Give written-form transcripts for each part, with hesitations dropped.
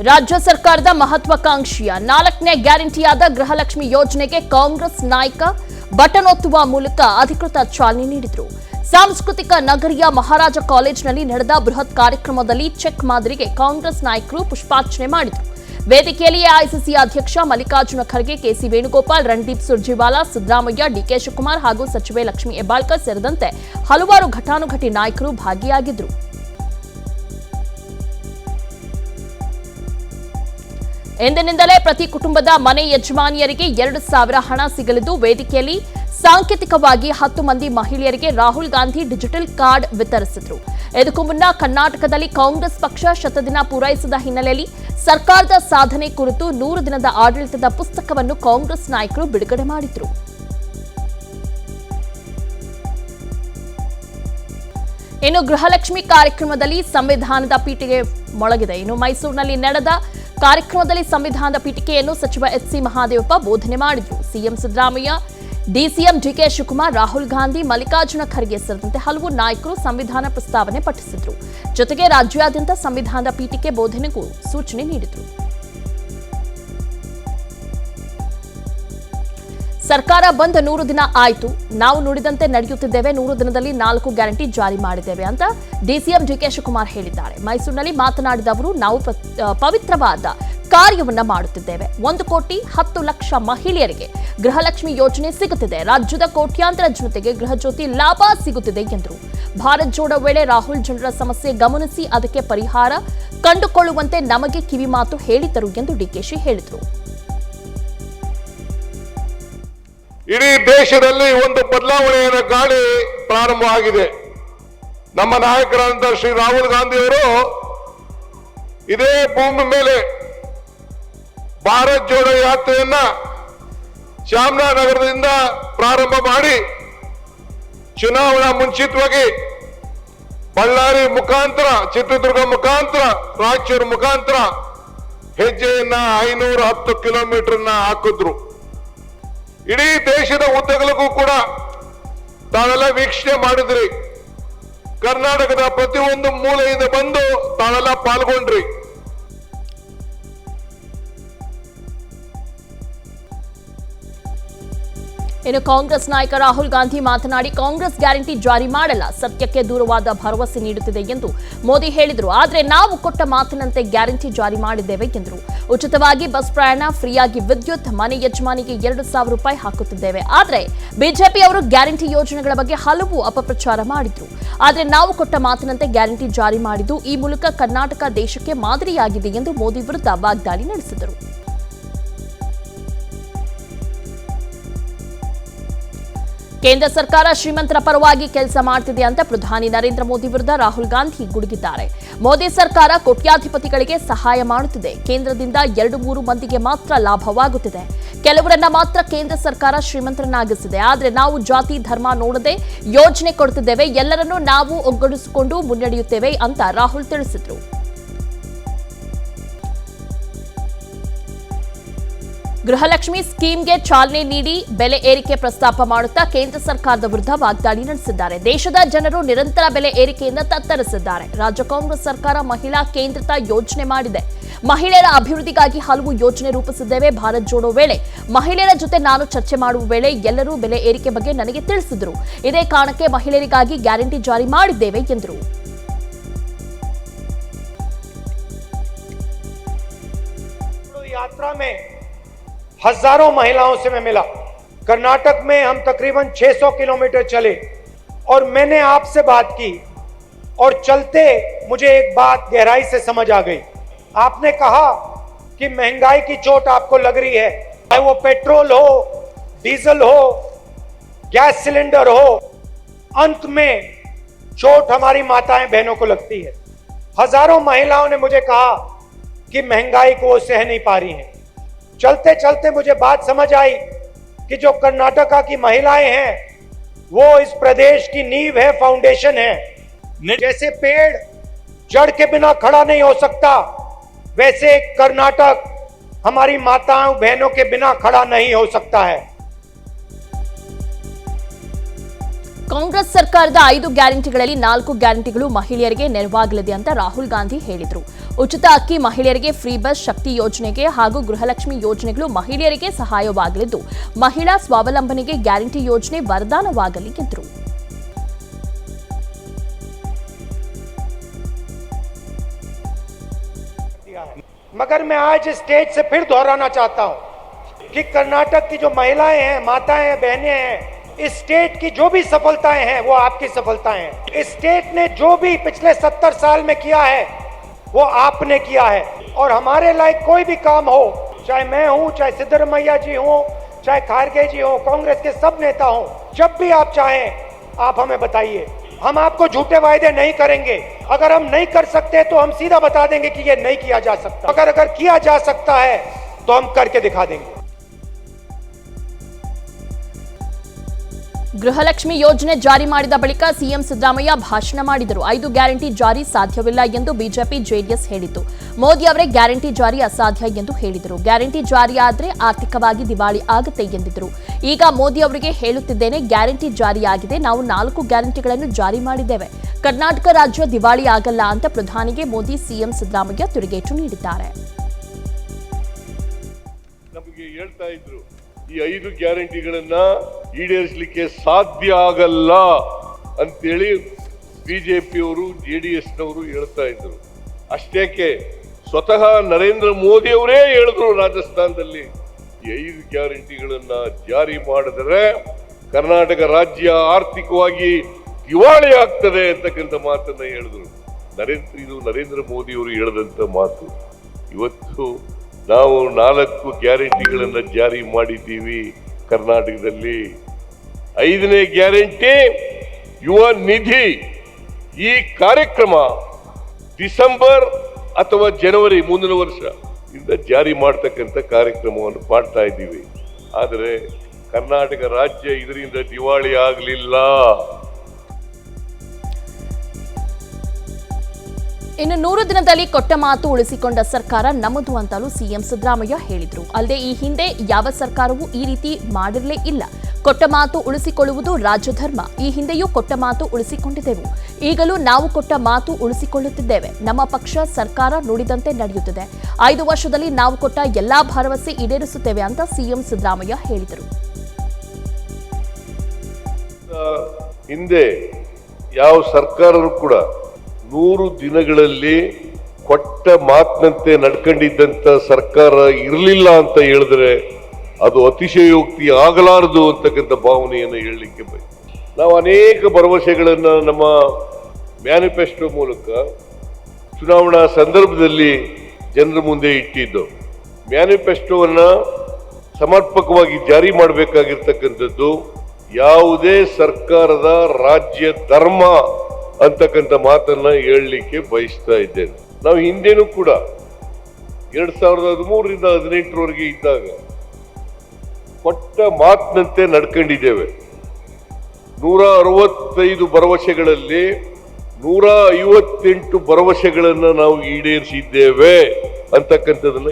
ರಾಜ್ಯ ಸರ್ಕಾರದ ಮಹತ್ವಾಕಾಂಕ್ಷಿಯ 4ನೇ ಗ್ಯಾರಂಟಿಯಾದ ಗೃಹಲಕ್ಷ್ಮಿ ಯೋಜನೆಗೆ ಕಾಂಗ್ರೆಸ್ ನಾಯಕ ಬಟನ್ ಒತ್ತುವ ಮೂಲಕ ಅಧಿಕೃತ ಚಾಲನೆ ನೀಡಿದರು. ಸಾಂಸ್ಕೃತಿಕ ನಗರಿಯ ಮಹಾರಾಜ ಕಾಲೇಜಿನಲ್ಲಿ ನಡೆದ ಬೃಹತ್ ಕಾರ್ಯಕ್ರಮದಲ್ಲಿ ಚೆಕ್ ಮಾದರಿಗೆ ಕಾಂಗ್ರೆಸ್ ನಾಯಕರು ಪುಷ್ಪಾರ್ಚನೆ ಮಾಡಿದರು. ವೇದಿಕೆಯಲ್ಲಿ ಎಐಸಿಸಿ ಅಧ್ಯಕ್ಷ ಮಲ್ಲಿಕಾರ್ಜುನ ಖರ್ಗೆ, ಕೆಸಿ ವೇಣುಗೋಪಾಲ್, ರಣದೀಪ್ ಸುರ್ಜೇವಾಲಾ, ಸಿದ್ದರಾಮಯ್ಯ, ಡಿಕೆ ಶಿವಕುಮಾರ್ ಹಾಗೂ ಸಚಿವೆ ಲಕ್ಷ್ಮೀ ಹೆಬ್ಬಾಳ್ಕರ್ ಸೇರಿದಂತೆ ಹಲವಾರು ಘಟಾನುಘಟಿ ನಾಯಕರು ಭಾಗಿಯಾಗಿದ್ದರು. ಎಂದಿನಿಂದಲೇ ಪ್ರತಿ ಕುಟುಂಬದ ಮನೆ ಯಜಮಾನಿಯರಿಗೆ 2,000 ಹಣ ಸಿಗಲಿದ್ದು, ವೇದಿಕೆಯಲ್ಲಿ ಸಾಂಕೇತಿಕವಾಗಿ 10 ಮಂದಿ ಮಹಿಳೆಯರಿಗೆ ರಾಹುಲ್ ಗಾಂಧಿ ಡಿಜಿಟಲ್ ಕಾರ್ಡ್ ವಿತರಿಸಿದರು. ಇದಕ್ಕೂ ಮುನ್ನ ಕರ್ನಾಟಕದಲ್ಲಿ ಕಾಂಗ್ರೆಸ್ ಪಕ್ಷ ಶತದಿನ ಪೂರೈಸಿದ ಹಿನ್ನೆಲೆಯಲ್ಲಿ ಸರ್ಕಾರದ ಸಾಧನೆ ಕುರಿತು 100 ದಿನದ ಆಡಳಿತದ ಪುಸ್ತಕವನ್ನು ಕಾಂಗ್ರೆಸ್ ನಾಯಕರು ಬಿಡುಗಡೆ ಮಾಡಿದರು. ಇನ್ನು ಗೃಹಲಕ್ಷ್ಮಿ ಕಾರ್ಯಕ್ರಮದಲ್ಲಿ ಸಂವಿಧಾನದ ಪೀಠಿಕೆ ಮೊಳಗಿದೆ. ಇನ್ನು ಮೈಸೂರಿನಲ್ಲಿ ನಡೆದ ಕಾರ್ಯಕ್ರಮದಲ್ಲಿ ಸಂವಿಧಾನದ ಪೀಠಿಕೆಯನ್ನು ಸಚಿವ ಎಚ್.ಸಿ. ಮಹದೇವಪ್ಪ ಬೋಧನೆ ಮಾಡಿದರು. CM Siddaramaiah, DCM DK Shivakumar, Rahul Gandhi, Mallikarjun Kharge ಸೇರಿದಂತೆ ಹಲವು ನಾಯಕರು ಸಂವಿಧಾನ ಪ್ರಸ್ತಾವನೆ ಪಠಿಸಿದರು. ಜೊತೆಗೆ ರಾಜ್ಯಾದ್ಯಂತ ಸಂವಿಧಾನದ ಪೀಠಿಕೆ ಬೋಧನೆಗೂ ಸೂಚನೆ ನೀಡಿದರು. ಸರ್ಕಾರ ಬಂದ 100 ದಿನ ಆಯಿತು, ನಾವು ನುಡಿದಂತೆ ನಡೆಯುತ್ತಿದ್ದೇವೆ, 100 ದಿನದಲ್ಲಿ 4 ಗ್ಯಾರಂಟಿ ಜಾರಿ ಮಾಡಿದ್ದೇವೆ ಅಂತ ಡಿಸಿಎಂ ಡಿಕೆ ಶಿವಕುಮಾರ್ ಹೇಳಿದ್ದಾರೆ. ಮೈಸೂರಿನಲ್ಲಿ ಮಾತನಾಡಿದ ಅವರು, ನಾವು ಪವಿತ್ರವಾದ ಕಾರ್ಯವನ್ನ ಮಾಡುತ್ತಿದ್ದೇವೆ. 1,10,00,000 ಮಹಿಳೆಯರಿಗೆ ಗೃಹಲಕ್ಷ್ಮಿ ಯೋಜನೆ ಸಿಗುತ್ತಿದೆ. ರಾಜ್ಯದ ಕೋಟ್ಯಾಂತರ ಜನತೆಗೆ ಗೃಹಜ್ಯೋತಿ ಲಾಭ ಸಿಗುತ್ತಿದೆ ಎಂದರು. ಭಾರತ್ ಜೋಡೋ ವೇಳೆ ರಾಹುಲ್ ಜನರ ಸಮಸ್ಯೆ ಗಮನಿಸಿ ಅದಕ್ಕೆ ಪರಿಹಾರ ಕಂಡುಕೊಳ್ಳುವಂತೆ ನಮಗೆ ಕಿವಿಮಾತು ಹೇಳಿದರು ಎಂದು ಡಿಕೆಶಿ ಹೇಳಿದರು. ಇಡೀ ದೇಶದಲ್ಲಿ ಒಂದು ಬದಲಾವಣೆಯ ಗಾಳಿ ಪ್ರಾರಂಭವಾಗಿದೆ. ನಮ್ಮ ನಾಯಕರಾದಂತಹ ಶ್ರೀ ರಾಹುಲ್ ಗಾಂಧಿ ಅವರು ಇದೇ ಭೂಮಿ ಮೇಲೆ ಭಾರತ್ ಜೋಡೋ ಯಾತ್ರೆಯನ್ನ ಚಾಮರಾಜನಗರದಿಂದ ಪ್ರಾರಂಭ ಮಾಡಿ ಚುನಾವಣಾ ಮುಂಚಿತವಾಗಿ ಬಳ್ಳಾರಿ ಮುಖಾಂತರ, ಚಿತ್ರದುರ್ಗ ಮುಖಾಂತರ, ರಾಯಚೂರು ಮುಖಾಂತರ ಹೆಜ್ಜೆಯನ್ನ 510 ಕಿಲೋಮೀಟರ್ನ ಹಾಕಿದ್ರು. ಇಡೀ ದೇಶದ ಉದ್ದಗಲಕ್ಕೂ ಕೂಡ ತಾವೆಲ್ಲ ವೀಕ್ಷಣೆ ಮಾಡಿದ್ರಿ. ಕರ್ನಾಟಕದ ಪ್ರತಿಯೊಂದು ಮೂಲೆಯಿಂದ ಬಂದು ತಾವೆಲ್ಲ ಪಾಲ್ಗೊಂಡ್ರಿ. ಇನ್ನು ಕಾಂಗ್ರೆಸ್ ನಾಯಕ ರಾಹುಲ್ ಗಾಂಧಿ ಮಾತನಾಡಿ, ಕಾಂಗ್ರೆಸ್ ಗ್ಯಾರಂಟಿ ಜಾರಿ ಮಾಡಲ್ಲ, ಸತ್ಯಕ್ಕೆ ದೂರವಾದ ಭರವಸೆ ನೀಡುತ್ತಿದೆ ಎಂದು ಮೋದಿ ಹೇಳಿದರು. ಆದರೆ ನಾವು ಕೊಟ್ಟ ಮಾತಿನಂತೆ ಗ್ಯಾರಂಟಿ ಜಾರಿ ಮಾಡಿದ್ದೇವೆ ಎಂದರು. ಉಚಿತವಾಗಿ ಬಸ್ ಪ್ರಯಾಣ, ಫ್ರೀಯಾಗಿ ವಿದ್ಯುತ್, ಮನೆ ಯಜಮಾನಿಗೆ 2,000 ರೂಪಾಯಿ ಹಾಕುತ್ತಿದ್ದೇವೆ. ಆದರೆ ಬಿಜೆಪಿ ಅವರು ಗ್ಯಾರಂಟಿ ಯೋಜನೆಗಳ ಬಗ್ಗೆ ಹಲವು ಅಪಪ್ರಚಾರ ಮಾಡಿದ್ರು. ಆದರೆ ನಾವು ಕೊಟ್ಟ ಮಾತಿನಂತೆ ಗ್ಯಾರಂಟಿ ಜಾರಿ ಮಾಡಿದ್ದು, ಈ ಮೂಲಕ ಕರ್ನಾಟಕ ದೇಶಕ್ಕೆ ಮಾದರಿಯಾಗಿದೆ ಎಂದು ಮೋದಿ ವಿರುದ್ಧ ವಾಗ್ದಾಳಿ ನಡೆಸಿದರು. ಕೇಂದ್ರ ಸರ್ಕಾರ ಶ್ರೀಮಂತರ ಪರವಾಗಿ ಕೆಲಸ ಮಾಡ್ತಿದೆ ಅಂತ ಪ್ರಧಾನಿ ನರೇಂದ್ರ ಮೋದಿ ವಿರುದ್ಧ ರಾಹುಲ್ ಗಾಂಧಿ ಗುಡುಗಿದ್ದಾರೆ. ಮೋದಿ ಸರ್ಕಾರ ಕೋಟ್ಯಾಧಿಪತಿಗಳಿಗೆ ಸಹಾಯ ಮಾಡುತ್ತಿದೆ. ಕೇಂದ್ರದಿಂದ 2-3 ಮಂದಿಗೆ ಮಾತ್ರ ಲಾಭವಾಗುತ್ತಿದೆ. ಕೆಲವರನ್ನ ಮಾತ್ರ ಕೇಂದ್ರ ಸರ್ಕಾರ ಶ್ರೀಮಂತರನ್ನಾಗಿಸಿದೆ. ಆದರೆ ನಾವು ಜಾತಿ ಧರ್ಮ ನೋಡದೆ ಯೋಜನೆ ಕೊಡ್ತಿದ್ದೇವೆ. ಎಲ್ಲರನ್ನೂ ನಾವು ಒಗ್ಗೂಡಿಸಿಕೊಂಡು ಮುನ್ನಡೆಯುತ್ತೇವೆ ಅಂತ ರಾಹುಲ್ ತಿಳಿಸಿದರು. ಗೃಹಲಕ್ಷ್ಮಿ ಸ್ಕೀಮ್ಗೆ ಚಾಲನೆ ನೀಡಿ ಬೆಲೆ ಏರಿಕೆ ಪ್ರಸ್ತಾಪ ಮಾಡುತ್ತಾ ಕೇಂದ್ರ ಸರ್ಕಾರದ ವಿರುದ್ಧ ವಾಗ್ದಾಳಿ ನಡೆಸಿದ್ದಾರೆ. ದೇಶದ ಜನರು ನಿರಂತರ ಬೆಲೆ ಏರಿಕೆಯಿಂದ ತತ್ತರಿಸಿದ್ದಾರೆ. ರಾಜ್ಯ ಕಾಂಗ್ರೆಸ್ ಸರ್ಕಾರ ಮಹಿಳಾ ಕೇಂದ್ರಿತ ಯೋಜನೆ ಮಾಡಿದೆ. ಮಹಿಳೆಯರ ಅಭಿವೃದ್ಧಿಗಾಗಿ ಹಲವು ಯೋಜನೆ ರೂಪಿಸಿದ್ದೇವೆ. ಭಾರತ್ ಜೋಡೋ ವೇಳೆ ಮಹಿಳೆಯರ ಜೊತೆ ನಾನು ಚರ್ಚೆ ಮಾಡುವ ವೇಳೆ ಎಲ್ಲರೂ ಬೆಲೆ ಏರಿಕೆ ಬಗ್ಗೆ ನನಗೆ ತಿಳಿಸಿದರು. ಇದೇ ಕಾರಣಕ್ಕೆ ಮಹಿಳೆಯರಿಗಾಗಿ ಗ್ಯಾರಂಟಿ ಜಾರಿ ಮಾಡಿದ್ದೇವೆ ಎಂದರು. यात्रा में हजारों महिलाओं से मैं मिला. कर्नाटक में हम तकरीबन 600 किलोमीटर चले और मैंने आपसे बात की और चलते मुझे एक बात गहराई से समझ आ गई. आपने कहा कि महंगाई की चोट आपको लग रही है, चाहे वो पेट्रोल हो, डीजल हो, गैस सिलेंडर हो, अंत में चोट हमारी माताएं बहनों को लगती है. हजारों महिलाओं ने मुझे कहा कि महंगाई को वो सह नहीं पा रही हैं. चलते चलते मुझे बात समझ आई कि जो कर्नाटका की महिलाएं हैं वो इस प्रदेश की नींव है, फाउंडेशन है. जैसे पेड़ जड़ के बिना खड़ा नहीं हो सकता, वैसे कर्नाटक हमारी माताओं बहनों के बिना खड़ा नहीं हो सकता है. ಕಾಂಗ್ರೆಸ್ ಸರ್ಕಾರದ 5 ಗ್ಯಾರಂಟಿಗಳಲ್ಲಿ 4 ಗ್ಯಾರಂಟಿಗಳು ಮಹಿಳೆಯರಿಗೆ ನೆರವಾಗಲಿದೆ ಅಂತ ರಾಹುಲ್ ಗಾಂಧಿ ಹೇಳಿದರು. ಉಚಿತ ಅಕ್ಕಿ ಮಹಿಳೆಯರಿಗೆ, ಫ್ರೀ ಬಸ್, ಶಕ್ತಿ ಯೋಜನೆಗೆ ಹಾಗೂ ಗೃಹಲಕ್ಷ್ಮಿ ಯೋಜನೆಗಳು ಮಹಿಳೆಯರಿಗೆ ಸಹಾಯವಾಗಲಿದ್ದು, ಮಹಿಳಾ ಸ್ವಾವಲಂಬನೆಗೆ ಗ್ಯಾರಂಟಿ ಯೋಜನೆ ವರದಾನವಾಗಲಿ ಎಂದರು. मगर मैं आज स्टेज से फिर दोहराना चाहता हूं कि कर्नाटक की जो महिलाएं हैं, माताएं हैं, बहनें हैं, इस स्टेट की जो भी सफलताएं हैं वो आपकी सफलताएं हैं. इस स्टेट ने जो भी पिछले 70 साल में किया है वो आपने किया है. और हमारे लायक कोई भी काम हो, चाहे मैं हूं, चाहे सिद्धरमैया जी हो, चाहे खारगे जी हो, कांग्रेस के सब नेता हो, जब भी आप चाहें आप हमें बताइए. हम आपको झूठे वायदे नहीं करेंगे. अगर हम नहीं कर सकते तो हम सीधा बता देंगे कि ये नहीं किया जा सकता. अगर किया जा सकता है तो हम करके दिखा देंगे. ಗೃಹಲಕ್ಷ್ಮಿ ಯೋಜನೆ ಜಾರಿ ಮಾಡಿದ ಬಳಿಕ ಸಿಎಂ ಸಿದ್ದರಾಮಯ್ಯ ಭಾಷಣ ಮಾಡಿದರು. 5 ಗ್ಯಾರಂಟಿ ಜಾರಿ ಸಾಧ್ಯವಿಲ್ಲ ಎಂದು ಬಿಜೆಪಿ ಜೆಡಿಎಸ್ ಹೇಳಿತು. ಮೋದಿ ಅವರೇ ಗ್ಯಾರಂಟಿ ಜಾರಿ ಅಸಾಧ್ಯ ಎಂದು ಹೇಳಿದರು. ಗ್ಯಾರಂಟಿ ಜಾರಿಯಾದರೆ ಆರ್ಥಿಕವಾಗಿ ದಿವಾಳಿ ಆಗುತ್ತೆ ಎಂದಿದ್ದರು. ಈಗ ಮೋದಿ ಅವರಿಗೆ ಹೇಳುತ್ತಿದ್ದೇನೆ, ಗ್ಯಾರಂಟಿ ಜಾರಿಯಾಗಿದೆ. ನಾವು 4 ಗ್ಯಾರಂಟಿಗಳನ್ನು ಜಾರಿ ಮಾಡಿದ್ದೇವೆ. ಕರ್ನಾಟಕ ರಾಜ್ಯ ದಿವಾಳಿ ಆಗಲ್ಲ ಅಂತ ಪ್ರಧಾನಿಗೆ ಮೋದಿ ಸಿಎಂ ಸಿದ್ದರಾಮಯ್ಯ ತಿರುಗೇಟು ನೀಡಿದ್ದಾರೆ. ನಮಗೆ ಹೇಳ್ತಾ ಇದ್ರು, ಈ 5 ಗ್ಯಾರಂಟಿಗಳನ್ನ ಈಡೇರಿಸಲಿಕ್ಕೆ ಸಾಧ್ಯ ಆಗಲ್ಲ ಅಂತೇಳಿ ಬಿಜೆಪಿಯವರು, ಜೆಡಿಎಸ್ನವರು ಹೇಳ್ತಾ ಇದ್ರು. ಅಷ್ಟೇಕೆ ಸ್ವತಃ ನರೇಂದ್ರ ಮೋದಿ ಅವರೇ ಹೇಳಿದ್ರು ರಾಜಸ್ಥಾನದಲ್ಲಿ, ಈ 5 ಗ್ಯಾರಂಟಿಗಳನ್ನ ಜಾರಿ ಮಾಡಿದರೆ ಕರ್ನಾಟಕ ರಾಜ್ಯ ಆರ್ಥಿಕವಾಗಿ ದಿವಾಳಿ ಆಗ್ತದೆ ಅಂತಕ್ಕಂಥ ಮಾತನ್ನ ಹೇಳಿದ್ರು. ಇದು ನರೇಂದ್ರ ಮೋದಿ ಅವರು ಹೇಳಿದಂತ ಮಾತು. ಇವತ್ತು ನಾವು 4 ಗ್ಯಾರಂಟಿಗಳನ್ನ ಜಾರಿ ಮಾಡಿದ್ದೀವಿ ಕರ್ನಾಟಕದಲ್ಲಿ. 5ನೇ ಗ್ಯಾರಂಟಿ ಯುವ ನಿಧಿ. ಈ ಕಾರ್ಯಕ್ರಮ ಡಿಸೆಂಬರ್ ಅಥವಾ ಜನವರಿ ಮುಂದಿನ ವರ್ಷ ಇಂದ ಜಾರಿ ಮಾಡ್ತಕ್ಕಂಥ ಕಾರ್ಯಕ್ರಮವನ್ನು ಮಾಡ್ತಾ ಇದ್ದೀವಿ. ಆದರೆ ಕರ್ನಾಟಕ ರಾಜ್ಯ ಇದರಿಂದ ದಿವಾಳಿ ಆಗಲಿಲ್ಲ. ಇನ್ನು 100 ದಿನದಲ್ಲಿ ಕೊಟ್ಟ ಮಾತು ಉಳಿಸಿಕೊಂಡ ಸರ್ಕಾರ ನಮ್ಮದು ಅಂತಲೂ ಸಿಎಂ ಸಿದ್ದರಾಮಯ್ಯ ಹೇಳಿದರು. ಅಲ್ಲದೆ ಈ ಹಿಂದೆ ಯಾವ ಸರ್ಕಾರವೂ ಈ ರೀತಿ ಮಾಡಿರಲೇ ಇಲ್ಲ. ಕೊಟ್ಟ ಮಾತು ಉಳಿಸಿಕೊಳ್ಳುವುದು ರಾಜಧರ್ಮ. ಈ ಹಿಂದೆಯೂ ಕೊಟ್ಟ ಮಾತು ಉಳಿಸಿಕೊಂಡಿದ್ದೆವು. ಈಗಲೂ ನಾವು ಕೊಟ್ಟ ಮಾತು ಉಳಿಸಿಕೊಳ್ಳುತ್ತಿದ್ದೇವೆ. ನಮ್ಮ ಪಕ್ಷ ಸರ್ಕಾರ ನುಡಿದಂತೆ ನಡೆಯುತ್ತಿದೆ. 5 ವರ್ಷದಲ್ಲಿ ನಾವು ಕೊಟ್ಟ ಎಲ್ಲಾ ಭರವಸೆ ಈಡೇರಿಸುತ್ತೇವೆ ಅಂತ ಸಿಎಂ ಸಿದ್ದರಾಮಯ್ಯ ಹೇಳಿದರು. ಹಿಂದೆ ಯಾವ ಸರ್ಕಾರರು ಕೂಡ 100 ದಿನಗಳಲ್ಲಿ ಕೊಟ್ಟ ಮಾತಿನಂತೆ ನಡ್ಕೊಂಡಿದ್ದಂತ ಸರ್ಕಾರ ಇರಲಿಲ್ಲ ಅಂತ ಹೇಳಿದ್ರೆ ಅದು ಅತಿಶಯೋಕ್ತಿ ಆಗಲಾರದು ಅಂತಕ್ಕಂಥ ಭಾವನೆಯನ್ನು ಹೇಳಲಿಕ್ಕೆ ಬಯಸ್ತೀನಿ. ನಾವು ಅನೇಕ ಭರವಸೆಗಳನ್ನ ನಮ್ಮ ಮ್ಯಾನಿಫೆಸ್ಟೋ ಮೂಲಕ ಚುನಾವಣಾ ಸಂದರ್ಭದಲ್ಲಿ ಜನರ ಮುಂದೆ ಇಟ್ಟಿದ್ದು. ಮ್ಯಾನಿಫೆಸ್ಟೋವನ್ನ ಸಮರ್ಪಕವಾಗಿ ಜಾರಿ ಮಾಡಬೇಕಾಗಿರ್ತಕ್ಕಂಥದ್ದು ಯಾವುದೇ ಸರ್ಕಾರದ ರಾಜ್ಯ ಧರ್ಮ ಅಂತಕ್ಕಂಥ ಮಾತನ್ನ ಹೇಳಲಿಕ್ಕೆ ಬಯಸ್ತಾ ಇದ್ದೇನೆ. ನಾವು ಹಿಂದೆನೂ ಕೂಡ 2013ರಿಂದ 2018ರವರೆಗೆ ಇದ್ದಾಗ ಕೊಟ್ಟ ಮಾತಿನಂತೆ ನಡ್ಕೊಂಡಿದ್ದೇವೆ. 165 ಭರವಸೆಗಳಲ್ಲಿ 158 ಭರವಸೆಗಳನ್ನು ನಾವು ಈಡೇರಿಸಿದ್ದೇವೆ ಅಂತಕ್ಕಂಥದನ್ನ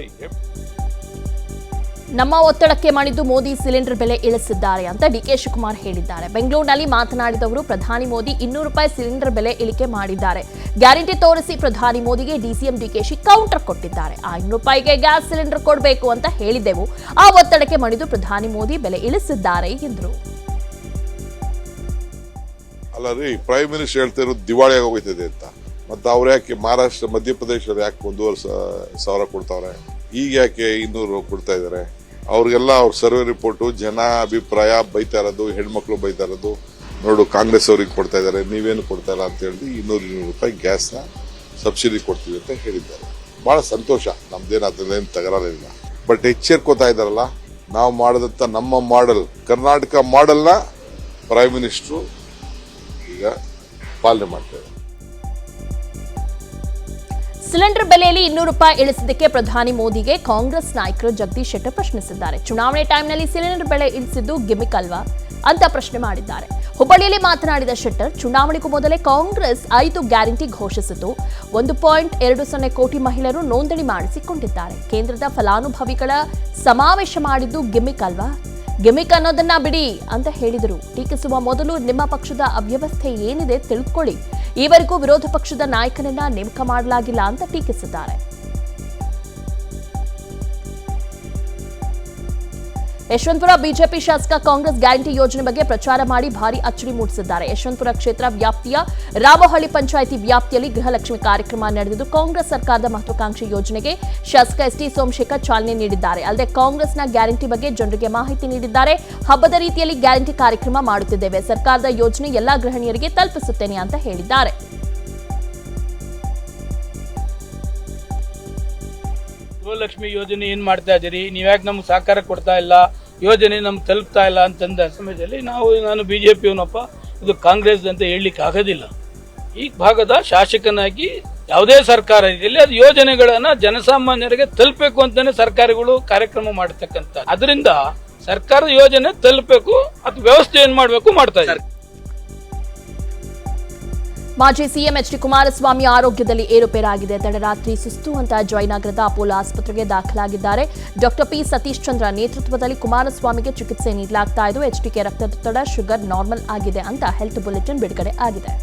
ನಮ್ಮ ಒತ್ತಡಕ್ಕೆ ಮಣಿದು ಮೋದಿ ಸಿಲಿಂಡರ್ ಬೆಲೆ ಇಳಿಸಿದ್ದಾರೆ ಅಂತ ಡಿಕೆ ಶಿವಕುಮಾರ್ ಹೇಳಿದ್ದಾರೆ. ಬೆಂಗಳೂರಿನಲ್ಲಿ ಮಾತನಾಡಿದವರು, ಪ್ರಧಾನಿ ಮೋದಿ 200 ರೂಪಾಯಿ ಸಿಲಿಂಡರ್ ಬೆಲೆ ಇಳಿಕೆ ಮಾಡಿದ್ದಾರೆ. ಗ್ಯಾರಂಟಿ ತೋರಿಸಿ ಪ್ರಧಾನಿ ಮೋದಿಗೆ ಡಿಸಿಎಂ ಡಿಕೆಶಿ ಕೌಂಟರ್ ಕೊಟ್ಟಿದ್ದಾರೆ. 500 ರೂಪಾಯಿಗೆ ಗ್ಯಾಸ್ ಸಿಲಿಂಡರ್ ಕೊಡಬೇಕು ಅಂತ ಹೇಳಿದೆವು. ಆ ಒತ್ತಡಕ್ಕೆ ಮಣಿದು ಪ್ರಧಾನಿ ಮೋದಿ ಬೆಲೆ ಇಳಿಸಿದ್ದಾರೆ ಎಂದರು. ಅಲ್ಲ ರೀ, ಪ್ರೈಮ್ ಮಿನಿಸ್ಟರ್ ಹೇಳ್ತಾ ಇರೋದು ದಿವಾಳಿ ಆಗೋಗ್ತದೆ ಅಂತ. ಮತ್ತೆ ಅವ್ರು ಯಾಕೆ ಮಹಾರಾಷ್ಟ್ರ, ಮಧ್ಯಪ್ರದೇಶದಲ್ಲಿ ಯಾಕೆ 1,500 ಕೊಡ್ತಾವ್ರೆ, ಈಗ ಯಾಕೆ 200 ಕೊಡ್ತಾ ಇದಾರೆ? ಅವ್ರಿಗೆಲ್ಲ ಅವ್ರ ಸರ್ವೆ ರಿಪೋರ್ಟು, ಜನ ಅಭಿಪ್ರಾಯ ಬೈತಾ ಇರೋದು, ಹೆಣ್ಮಕ್ಳು ಬೈತಾ ಇರೋದು, ನೋಡು ಕಾಂಗ್ರೆಸ್ ಅವ್ರಿಗೆ ಕೊಡ್ತಾ ಇದಾರೆ, ನೀವೇನು ಕೊಡ್ತಾ ಇಲ್ಲ ಅಂತ ಹೇಳಿ 200 ರೂಪಾಯಿ ಗ್ಯಾಸ್ನ ಸಬ್ಸಿಡಿ ಕೊಡ್ತೀವಿ ಅಂತ ಹೇಳಿದ್ದಾರೆ. ಬಹಳ ಸಂತೋಷ, ನಮ್ದೇನು ಅದ್ರಲ್ಲೇನು ತಗರಾರಿಲ್ಲ. ಬಟ್ ಎಚ್ಚರಿಕೋತಾ ಇದಾರಲ್ಲ, ನಾವು ಮಾಡಿದಂತ ನಮ್ಮ ಮಾಡೆಲ್, ಕರ್ನಾಟಕ ಮಾಡೆಲ್ನ ಪ್ರೈಮ್ ಮಿನಿಸ್ಟ್ರು ಈಗ ಪಾಲನೆ ಮಾಡ್ತಾರೆ. ಸಿಲಿಂಡರ್ ಬೆಲೆಯಲ್ಲಿ 200 ರೂಪಾಯಿ ಇಳಿಸಿದ್ದಕ್ಕೆ ಪ್ರಧಾನಿ ಮೋದಿಗೆ ಕಾಂಗ್ರೆಸ್ ನಾಯಕರು ಜಗದೀಶ್ ಶೆಟ್ಟರ್ ಪ್ರಶ್ನಿಸಿದ್ದಾರೆ. ಚುನಾವಣೆ ಟೈಮ್ನಲ್ಲಿ ಸಿಲಿಂಡರ್ ಬೆಲೆ ಇಳಿಸಿದ್ದು ಗಿಮಿಕ್ ಅಲ್ವಾ ಅಂತ ಪ್ರಶ್ನೆ ಮಾಡಿದ್ದಾರೆ. ಹುಬ್ಬಳ್ಳಿಯಲ್ಲಿ ಮಾತನಾಡಿದ ಶೆಟ್ಟರ್, ಚುನಾವಣೆಗೂ ಮೊದಲೇ ಕಾಂಗ್ರೆಸ್ 5 ಗ್ಯಾರಂಟಿ ಘೋಷಿಸಿತು. 1.20 ಕೋಟಿ ಮಹಿಳೆಯರು ನೋಂದಣಿ ಮಾಡಿಸಿಕೊಂಡಿದ್ದಾರೆ. ಕೇಂದ್ರದ ಫಲಾನುಭವಿಗಳ ಸಮಾವೇಶ ಮಾಡಿದ್ದು ಗಿಮಿಕ್ ಅಲ್ವಾ? ಗಿಮಿಕ್ ಅನ್ನೋದನ್ನ ಬಿಡಿ ಅಂತ ಹೇಳಿದರು. ಟೀಕಿಸುವ ಮೊದಲು ನಿಮ್ಮ ಪಕ್ಷದ ಅವ್ಯವಸ್ಥೆ ಏನಿದೆ ತಿಳಿದುಕೊಳ್ಳಿ. ಈವರೆಗೂ ವಿರೋಧ ಪಕ್ಷದ ನಾಯಕನನ್ನ ನೇಮಕ ಮಾಡಲಾಗಿಲ್ಲ ಅಂತ ಟೀಕಿಸಿದ್ದಾರೆ. ಯಶವಂತಪುರ ಬಿಜೆಪಿ ಶಾಸಕ ಕಾಂಗ್ರೆಸ್ ಗ್ಯಾರಂಟಿ ಯೋಜನೆ ಬಗ್ಗೆ ಪ್ರಚಾರ ಮಾಡಿ ಭಾರಿ ಅಚ್ಚರಿ ಮೂಡಿಸಿದ್ದಾರೆ. ಯಶವಂತಪುರ ಕ್ಷೇತ್ರ ವ್ಯಾಪ್ತಿಯ ರಾಮಹಳ್ಳಿ ಪಂಚಾಯಿತಿ ವ್ಯಾಪ್ತಿಯಲ್ಲಿ ಗೃಹಲಕ್ಷ್ಮಿ ಕಾರ್ಯಕ್ರಮ ನಡೆದಿದ್ದು ಕಾಂಗ್ರೆಸ್ ಸರ್ಕಾರದ ಮಹತ್ವಾಕಾಂಕ್ಷಿ ಯೋಜನೆಗೆ ಶಾಸಕ ಎಸ್ಟಿ ಸೋಮಶೇಖರ್ ಚಾಲನೆ ನೀಡಿದ್ದಾರೆ. ಅಲ್ಲದೆ ಕಾಂಗ್ರೆಸ್ನ ಗ್ಯಾರಂಟಿ ಬಗ್ಗೆ ಜನರಿಗೆ ಮಾಹಿತಿ ನೀಡಿದ್ದಾರೆ. ಹಬ್ಬದ ರೀತಿಯಲ್ಲಿ ಗ್ಯಾರಂಟಿ ಕಾರ್ಯಕ್ರಮ ಮಾಡುತ್ತಿದ್ದೇವೆ, ಸರ್ಕಾರದ ಯೋಜನೆ ಎಲ್ಲಾ ಗೃಹಿಣಿಯರಿಗೆ ತಲುಪಿಸುತ್ತೇನೆ ಅಂತ ಹೇಳಿದ್ದಾರೆ. ಗೃಹಲಕ್ಷ್ಮಿ ಯೋಜನೆ ಏನ್ ಮಾಡ್ತಾ ಇದ್ದೀರಿ, ನೀವ್ಯಾಕೆ ನಮ್ಗೆ ಸಹಕಾರ ಕೊಡ್ತಾ ಇಲ್ಲ, ಯೋಜನೆ ನಮ್ಗೆ ತಲುಪ್ತಾ ಇಲ್ಲ ಅಂತಂದ ಸಮಯದಲ್ಲಿ ನಾನು ಬಿಜೆಪಿಯವನಪ್ಪ, ಇದು ಕಾಂಗ್ರೆಸ್ ಅಂತ ಹೇಳಲಿಕ್ಕೆ ಆಗೋದಿಲ್ಲ. ಈ ಭಾಗದ ಶಾಸಕನಾಗಿ ಯಾವುದೇ ಸರ್ಕಾರ ಇದೆಯಲ್ಲಿ ಅದು ಯೋಜನೆಗಳನ್ನ ಜನಸಾಮಾನ್ಯರಿಗೆ ತಲುಪಬೇಕು ಅಂತಾನೆ ಸರ್ಕಾರಗಳು ಕಾರ್ಯಕ್ರಮ ಮಾಡತಕ್ಕಂಥ. ಅದರಿಂದ ಸರ್ಕಾರದ ಯೋಜನೆ ತಲುಪಬೇಕು, ಅದು ವ್ಯವಸ್ಥೆ ಏನ್ ಮಾಡಬೇಕು ಮಾಡ್ತಾ ಇದ್ದಾರೆ. ಮಾಜಿ ಸಿಎಂ ಎಚ್ ಡಿ ಕುಮಾರಸ್ವಾಮಿ ಆರೋಗ್ಯದಲ್ಲಿ ಏರುಪೇರಾಗಿದೆ. ತಡರಾತ್ರಿ ಸುಸ್ತು ಅಂತ ಜಯನಗರದ ಅಪೋಲೋ ಆಸ್ಪತ್ರೆಗೆ ದಾಖಲಾಗಿದ್ದಾರೆ. ಡಾಕ್ಟರ್ ಪಿ ಸತೀಶ್ ಚಂದ್ರ ನೇತೃತ್ವದಲ್ಲಿ ಕುಮಾರಸ್ವಾಮಿಗೆ ಚಿಕಿತ್ಸೆ ನೀಡಲಾಗ್ತಾ ಇದ್ದು ಎಚ್ಡಿಕೆ ರಕ್ತದೊತ್ತಡ, ಶುಗರ್ ನಾರ್ಮಲ್ ಆಗಿದೆ ಅಂತ ಹೆಲ್ತ್ ಬುಲೆಟಿನ್ ಬಿಡುಗಡೆ ಆಗಿದೆ.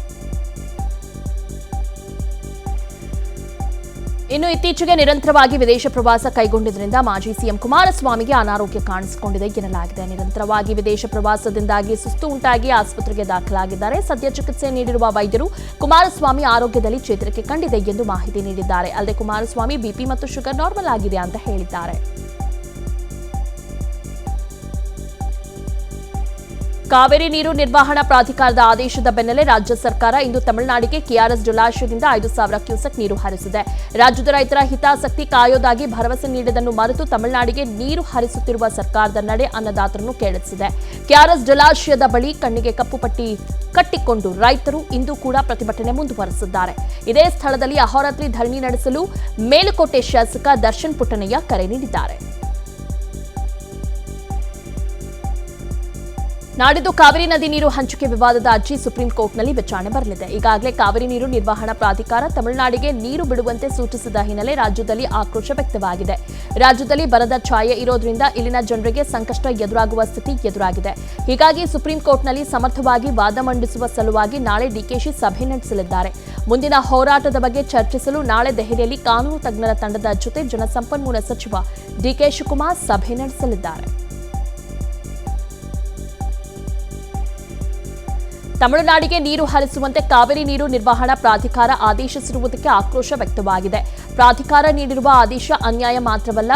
ಇನ್ನು ಇತ್ತೀಚೆಗೆ ನಿರಂತರವಾಗಿ ವಿದೇಶ ಪ್ರವಾಸ ಕೈಗೊಂಡಿದ್ದರಿಂದ ಮಾಜಿ ಸಿಎಂ ಕುಮಾರಸ್ವಾಮಿಗೆ ಅನಾರೋಗ್ಯ ಕಾಣಿಸಿಕೊಂಡಿದೆ ಎನ್ನಲಾಗಿದೆ. ನಿರಂತರವಾಗಿ ವಿದೇಶ ಪ್ರವಾಸದಿಂದಾಗಿ ಸುಸ್ತು ಉಂಟಾಗಿ ಆಸ್ಪತ್ರೆಗೆ ದಾಖಲಾಗಿದ್ದಾರೆ. ಸದ್ಯ ಚಿಕಿತ್ಸೆ ನೀಡಿರುವ ವೈದ್ಯರು ಕುಮಾರಸ್ವಾಮಿ ಆರೋಗ್ಯದಲ್ಲಿ ಚೇತರಿಕೆ ಕಂಡಿದೆ ಎಂದು ಮಾಹಿತಿ ನೀಡಿದ್ದಾರೆ. ಅಲ್ಲದೆ ಕುಮಾರಸ್ವಾಮಿ ಬಿಪಿ ಮತ್ತು ಶುಗರ್ ನಾರ್ಮಲ್ ಆಗಿದೆ ಅಂತ ಹೇಳಿದ್ದಾರೆ. ಕಾವೇರಿ ನೀರು ನಿರ್ವಹಣಾ ಪ್ರಾಧಿಕಾರದ ಆದೇಶದ ಬೆನ್ನಲ್ಲೇ ರಾಜ್ಯ ಸರ್ಕಾರ ಇಂದು ತಮಿಳುನಾಡಿಗೆ ಕೆಆರ್ಎಸ್ ಜಲಾಶಯದಿಂದ 5,000 ಕ್ಯೂಸೆಕ್ ನೀರು ಹರಿಸಿದೆ. ರಾಜ್ಯದ ರೈತರ ಹಿತಾಸಕ್ತಿ ಕಾಯೋದಾಗಿ ಭರವಸೆ ನೀಡಿದ್ದನ್ನು ಮರೆತು ತಮಿಳುನಾಡಿಗೆ ನೀರು ಹರಿಸುತ್ತಿರುವ ಸರ್ಕಾರದ ನಡೆ ಅನ್ನದಾತರನ್ನು ಕೆರಳಿಸಿದೆ. ಕೆಆರ್ಎಸ್ ಜಲಾಶಯದ ಬಳಿ ಕಣ್ಣಿಗೆ ಕಪ್ಪು ಪಟ್ಟಿ ಕಟ್ಟಿಕೊಂಡು ರೈತರು ಇಂದು ಕೂಡ ಪ್ರತಿಭಟನೆ ಮುಂದುವರೆಸಿದ್ದಾರೆ. ಇದೇ ಸ್ಥಳದಲ್ಲಿ ಅಹೋರಾತ್ರಿ ಧರಣಿ ನಡೆಸಲು ಮೇಲುಕೋಟೆ ಶಾಸಕ ದರ್ಶನ್ ಪುಟ್ಟಣಯ್ಯ ಕರೆ ನೀಡಿದ್ದಾರೆ. ನಾಡಿದ್ದು ಕಾವೇರಿ ನದಿ ನೀರು ಹಂಚಿಕೆ ವಿವಾದದ ಅರ್ಜಿ ಸುಪ್ರೀಂ ಕೋರ್ಟ್ನಲ್ಲಿ ವಿಚಾರಣೆ ಬರಲಿದೆ. ಈಗಾಗಲೇ ಕಾವೇರಿ ನೀರು ನಿರ್ವಹಣಾ ಪ್ರಾಧಿಕಾರ ತಮಿಳುನಾಡಿಗೆ ನೀರು ಬಿಡುವಂತೆ ಸೂಚಿಸಿದ ಹಿನ್ನೆಲೆ ರಾಜ್ಯದಲ್ಲಿ ಆಕ್ರೋಶ ವ್ಯಕ್ತವಾಗಿದೆ. ರಾಜ್ಯದಲ್ಲಿ ಬರದ ಛಾಯೆ ಇರೋದ್ರಿಂದ ಇಲ್ಲಿನ ಜನರಿಗೆ ಸಂಕಷ್ಟ ಎದುರಾಗುವ ಸ್ಥಿತಿ ಎದುರಾಗಿದೆ. ಹೀಗಾಗಿ ಸುಪ್ರೀಂ ಕೋರ್ಟ್ನಲ್ಲಿ ಸಮರ್ಥವಾಗಿ ವಾದ ಮಂಡಿಸುವ ಸಲುವಾಗಿ ನಾಳೆ ಡಿಕೆಶಿ ಸಭೆ ನಡೆಸಲಿದ್ದಾರೆ. ಮುಂದಿನ ಹೋರಾಟದ ಬಗ್ಗೆ ಚರ್ಚಿಸಲು ನಾಳೆ ದೆಹಲಿಯಲ್ಲಿ ಕಾನೂನು ತಜ್ಞರ ತಂಡದ ಜೊತೆ ಜಲಸಂಪನ್ಮೂಲ ಸಚಿವ ಡಿಕೆ ಶಿವಕುಮಾರ್ ಸಭೆ ನಡೆಸಲಿದ್ದಾರೆ. ತಮಿಳುನಾಡಿಗೆ ನೀರು ಹರಿಸುವಂತೆ ಕಾವೇರಿ ನೀರು ನಿರ್ವಹಣಾ ಪ್ರಾಧಿಕಾರ ಆದೇಶಿಸಿರುವುದಕ್ಕೆ ಆಕ್ರೋಶ ವ್ಯಕ್ತವಾಗಿದೆ. ಪ್ರಾಧಿಕಾರ ನೀಡಿರುವ ಆದೇಶ ಅನ್ಯಾಯ ಮಾತ್ರವಲ್ಲ,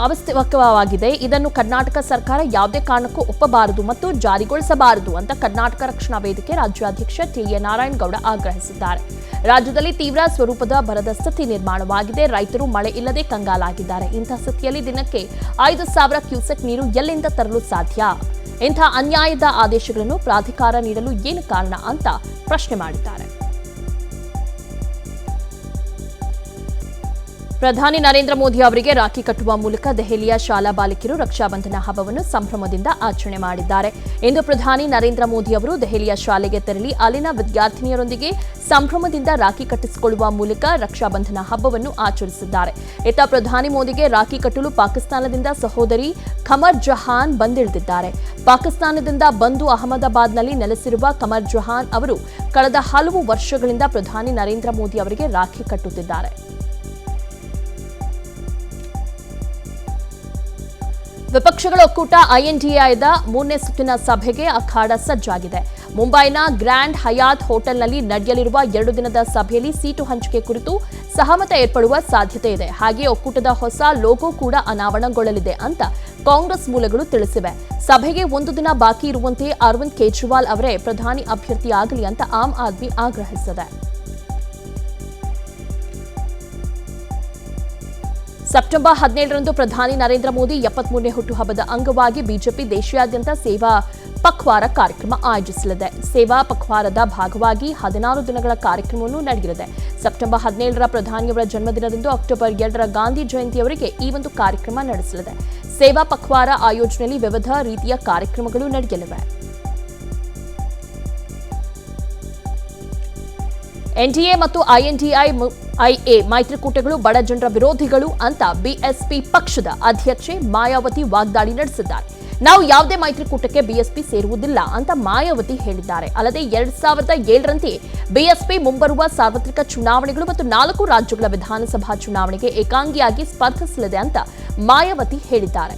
ಅವಾಸ್ತವವಾಗಿದೆ. ಇದನ್ನು ಕರ್ನಾಟಕ ಸರ್ಕಾರ ಯಾವುದೇ ಕಾರಣಕ್ಕೂ ಒಪ್ಪಬಾರದು ಮತ್ತು ಜಾರಿಗೊಳಿಸಬಾರದು ಅಂತ ಕರ್ನಾಟಕ ರಕ್ಷಣಾ ವೇದಿಕೆ ರಾಜ್ಯಾಧ್ಯಕ್ಷ ಟಿಎ ನಾರಾಯಣಗೌಡ ಆಗ್ರಹಿಸಿದ್ದಾರೆ. ರಾಜ್ಯದಲ್ಲಿ ತೀವ್ರ ಸ್ವರೂಪದ ಬರದ ಸ್ಥಿತಿ ನಿರ್ಮಾಣವಾಗಿದೆ. ರೈತರು ಮಳೆ ಇಲ್ಲದೆ ಕಂಗಾಲಾಗಿದ್ದಾರೆ. ಇಂತಹ ಸ್ಥಿತಿಯಲ್ಲಿ ದಿನಕ್ಕೆ 5,000 ಕ್ಯೂಸೆಕ್ ನೀರು ಎಲ್ಲಿಂದ ತರಲು ಸಾಧ್ಯ? ಇಂಥ ಅನ್ಯಾಯದ ಆದೇಶಗಳನ್ನು ಪ್ರಾಧಿಕಾರ ನೀಡಲು ಏನು ಕಾರಣ ಅಂತ ಪ್ರಶ್ನೆ ಮಾಡಿದ್ದಾರೆ. ಪ್ರಧಾನಿ ನರೇಂದ್ರ ಮೋದಿ ಅವರಿಗೆ ರಾಖಿ ಕಟ್ಟುವ ಮೂಲಕ ದೆಹಲಿಯ ಶಾಲಾ ಬಾಲಕಿಯರು ರಕ್ಷಾಬಂಧನ ಹಬ್ಬವನ್ನು ಸಂಭ್ರಮದಿಂದ ಆಚರಣೆ ಮಾಡಿದ್ದಾರೆ. ಇಂದು ಪ್ರಧಾನಿ ನರೇಂದ್ರ ಮೋದಿ ಅವರು ದೆಹಲಿಯ ಶಾಲೆಗೆ ತೆರಳಿ ಅಲ್ಲಿನ ವಿದ್ಯಾರ್ಥಿನಿಯರೊಂದಿಗೆ ಸಂಭ್ರಮದಿಂದ ರಾಖಿ ಕಟ್ಟಿಸಿಕೊಳ್ಳುವ ಮೂಲಕ ರಕ್ಷಾಬಂಧನ ಹಬ್ಬವನ್ನು ಆಚರಿಸಿದ್ದಾರೆ. ಇತ್ತ ಪ್ರಧಾನಿ ಮೋದಿಗೆ ರಾಖಿ ಕಟ್ಟಲು ಪಾಕಿಸ್ತಾನದಿಂದ ಸಹೋದರಿ ಖಮರ್ ಜಹಾನ್ ಬಂದಿಳಿದಿದ್ದಾರೆ. ಪಾಕಿಸ್ತಾನದಿಂದ ಬಂದು ಅಹಮದಾಬಾದ್ನಲ್ಲಿ ನೆಲೆಸಿರುವ ಖಮರ್ ಜಹಾನ್ ಅವರು ಕಳೆದ ಹಲವು ವರ್ಷಗಳಿಂದ ಪ್ರಧಾನಿ ನರೇಂದ್ರ ಮೋದಿ ಅವರಿಗೆ ರಾಖಿ ಕಟ್ಟುತ್ತಿದ್ದಾರೆ. ವಿಪಕ್ಷಗಳ ಒಕ್ಕೂಟ ಐಎನ್ಡಿಎದ 3ನೇ ಸುತ್ತಿನ ಸಭೆಗೆ ಅಖಾಡ ಸಜ್ಜಾಗಿದೆ. ಮುಂಬೈನ ಗ್ರ್ಯಾಂಡ್ ಹಯಾತ್ ಹೋಟೆಲ್ನಲ್ಲಿ ನಡೆಯಲಿರುವ 2 ದಿನದ ಸಭೆಯಲ್ಲಿ ಸೀಟು ಹಂಚಿಕೆ ಕುರಿತು ಸಹಮತ ಏರ್ಪಡುವ ಸಾಧ್ಯತೆ ಇದೆ. ಹಾಗೆಯೇ ಒಕ್ಕೂಟದ ಹೊಸ ಲೋಗೋ ಕೂಡ ಅನಾವರಣಗೊಳ್ಳಲಿದೆ ಅಂತ ಕಾಂಗ್ರೆಸ್ ಮೂಲಗಳು ತಿಳಿಸಿವೆ. ಸಭೆಗೆ 1 ದಿನ ಬಾಕಿ ಇರುವಂತೆ ಅರವಿಂದ್ ಕೇಜ್ರಿವಾಲ್ ಅವರೇ ಪ್ರಧಾನಿ ಅಭ್ಯರ್ಥಿಯಾಗಲಿ ಅಂತ ಆಮ್ ಆದ್ಮಿ ಆಗ್ರಹಿಸಿದೆ. ಸೆಪ್ಟೆಂಬರ್ 17ರಂದು ಪ್ರಧಾನಿ ನರೇಂದ್ರ ಮೋದಿ 73ನೇ ಹುಟ್ಟುಹಬ್ಬದ ಅಂಗವಾಗಿ ಬಿಜೆಪಿ ದೇಶಾದ್ಯಂತ ಸೇವಾ ಪಖ್ವಾರ ಕಾರ್ಯಕ್ರಮ ಆಯೋಜಿಸಲಿದೆ. ಸೇವಾ ಪಖ್ವಾರದ ಭಾಗವಾಗಿ 16 ದಿನಗಳ ಕಾರ್ಯಕ್ರಮವನ್ನು ನಡೆಯಲಿದೆ. ಸೆಪ್ಟೆಂಬರ್ 17ರ ಪ್ರಧಾನಿಯವರ ಜನ್ಮದಿನದಂದು ಅಕ್ಟೋಬರ್ 2ರ ಗಾಂಧಿ ಜಯಂತಿಯವರೆಗೆ ಈ ಒಂದು ಕಾರ್ಯಕ್ರಮ ನಡೆಸಲಿದೆ. ಸೇವಾ ಪಖ್ವಾರ ಆಯೋಜನೆಯಲ್ಲಿ ವಿವಿಧ ರೀತಿಯ ಕಾರ್ಯಕ್ರಮಗಳು ನಡೆಯಲಿವೆ. ಎನ್ಡಿಎ ಮತ್ತು ಐಎನ್ಡಿಐ ಮೈತ್ರಿಕೂಟಗಳು ಬಡ ಜನರ ವಿರೋಧಿಗಳು ಅಂತ ಬಿಎಸ್ಪಿ ಪಕ್ಷದ ಅಧ್ಯಕ್ಷೆ ಮಾಯಾವತಿ ವಾಗ್ದಾಳಿ ನಡೆಸಿದ್ದಾರೆ. ನಾವು ಯಾವುದೇ ಮೈತ್ರಿಕೂಟಕ್ಕೆ ಬಿಎಸ್ಪಿ ಸೇರುವುದಿಲ್ಲ ಅಂತ ಮಾಯಾವತಿ ಹೇಳಿದ್ದಾರೆ. ಅಲ್ಲದೆ 2007ರಂತೆ ಬಿಎಸ್ಪಿ ಮುಂಬರುವ ಸಾರ್ವತ್ರಿಕ ಚುನಾವಣೆಗಳು ಮತ್ತು 4 ರಾಜ್ಯಗಳ ವಿಧಾನಸಭಾ ಚುನಾವಣೆಗೆ ಏಕಾಂಗಿಯಾಗಿ ಸ್ಪರ್ಧಿಸಲಿದೆ ಅಂತ ಮಾಯಾವತಿ ಹೇಳಿದ್ದಾರೆ.